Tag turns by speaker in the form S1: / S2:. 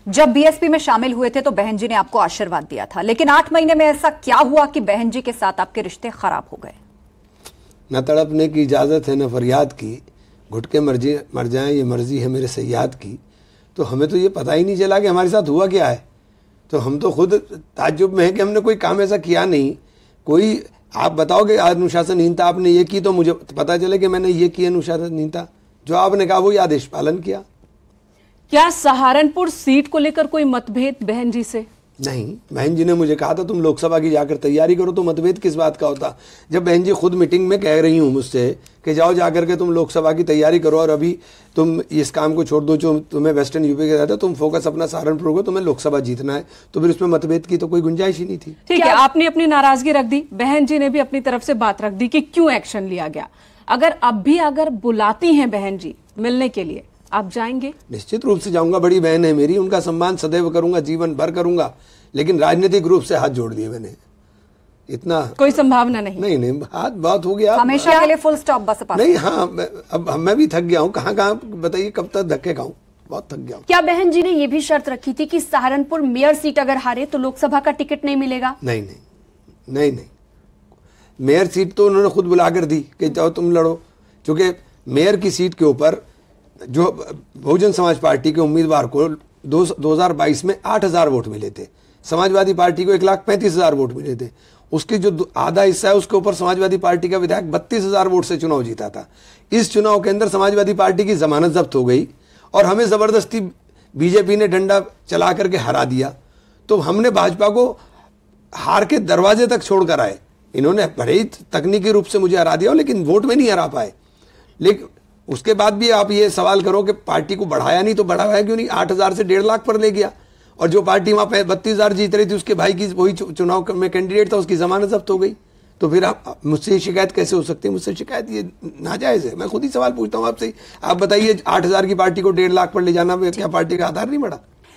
S1: जब बीएसपी में शामिल हुए थे तो बहन जी ने आपको आशीर्वाद दिया था, लेकिन 8 महीने में ऐसा क्या हुआ कि बहन जी के साथ आपके रिश्ते खराब हो गए?
S2: न तड़पने की इजाज़त है न फरियाद की, घुट के मर जाएं ये मर्जी है मेरे सयाद की। तो हमें तो ये पता ही नहीं चला कि हमारे साथ हुआ क्या है। तो हम तो खुद ताज्जुब में हैं कि हमने कोई काम ऐसा किया नहीं। कोई आप बताओगे अनुशासनहीनता आपने ये की तो मुझे पता चले कि मैंने ये की अनुशासनहीनता। जो आपने कहा वही आदेश पालन किया।
S3: क्या सहारनपुर सीट को लेकर कोई मतभेद बहन जी से?
S2: नहीं, बहन जी ने मुझे कहा था तुम लोकसभा की जाकर तैयारी करो, तो मतभेद किस बात का होता। जब बहन जी खुद मीटिंग में कह रही हूँ मुझसे कि जाओ जाकर के तुम लोकसभा की तैयारी करो और अभी तुम इस काम को छोड़ दो जो तुम्हें वेस्टर्न यूपी के रहता है, तुम फोकस अपना सहारनपुर को, तुम्हें लोकसभा जीतना है, तो फिर उसमें मतभेद की तो कोई गुंजाइश ही नहीं थी।
S3: ठीक है, आपने अपनी नाराजगी रख दी, बहन जी ने भी अपनी तरफ से बात रख दी कि क्यों एक्शन लिया गया। अगर अब भी अगर बुलाती हैं बहन जी मिलने के लिए, आप जाएंगे?
S2: निश्चित रूप से जाऊंगा, बड़ी बहन है मेरी, उनका सम्मान सदैव करूंगा, जीवन भर करूंगा। लेकिन राजनीतिक रूप से हाथ जोड़ दिए मैंने, इतना कोई
S3: संभावना नहीं।
S2: नहीं, हाथ बहुत हो गया,
S1: हमेशा के लिए फुल स्टॉप बस।
S2: नहीं, हाँ, अब मैं भी थक गया हूँ। कहाँ बताइए, कब तक धक्के खाऊं, बहुत थक गया हूँ।
S4: क्या बहन जी ने ये भी शर्त रखी थी कि सहारनपुर मेयर सीट अगर हारे तो लोकसभा का टिकट नहीं मिलेगा?
S2: नहीं, मेयर सीट तो उन्होंने खुद बुलाकर दी कि जाओ तुम लड़ो, क्योंकि मेयर की सीट के ऊपर जो बहुजन समाज पार्टी के उम्मीदवार को 2022 में 8,000 वोट मिले थे, समाजवादी पार्टी को 1,35,000 वोट मिले थे। उसके जो आधा हिस्सा है उसके ऊपर समाजवादी पार्टी का विधायक 32,000 वोट से चुनाव जीता था। इस चुनाव के अंदर समाजवादी पार्टी की जमानत जब्त हो गई और हमें जबरदस्ती बीजेपी ने डंडा चला करके हरा दिया। तो हमने भाजपा को हार के दरवाजे तक छोड़कर आए। इन्होंने भले ही तकनीकी रूप से मुझे हरा दिया, लेकिन वोट में नहीं हरा पाए। लेकिन उसके बाद भी आप ये सवाल करो कि पार्टी को बढ़ाया नहीं, तो बढ़ाया क्यों नहीं? 8,000 से 1.5 लाख पर ले गया, और जो पार्टी वहां 32,000 जीत रही थी, उसके भाई की वही चुनाव में कैंडिडेट था, उसकी जमानत जब्त हो गई। तो फिर आप मुझसे शिकायत कैसे हो सकती है? मुझसे शिकायत ये नाजायज है। मैं खुद ही सवाल पूछता हूँ आपसे, आप बताइए 8,000 की पार्टी को 1.5 लाख पर ले जाना क्या पार्टी का आधार नहीं बढ़ा?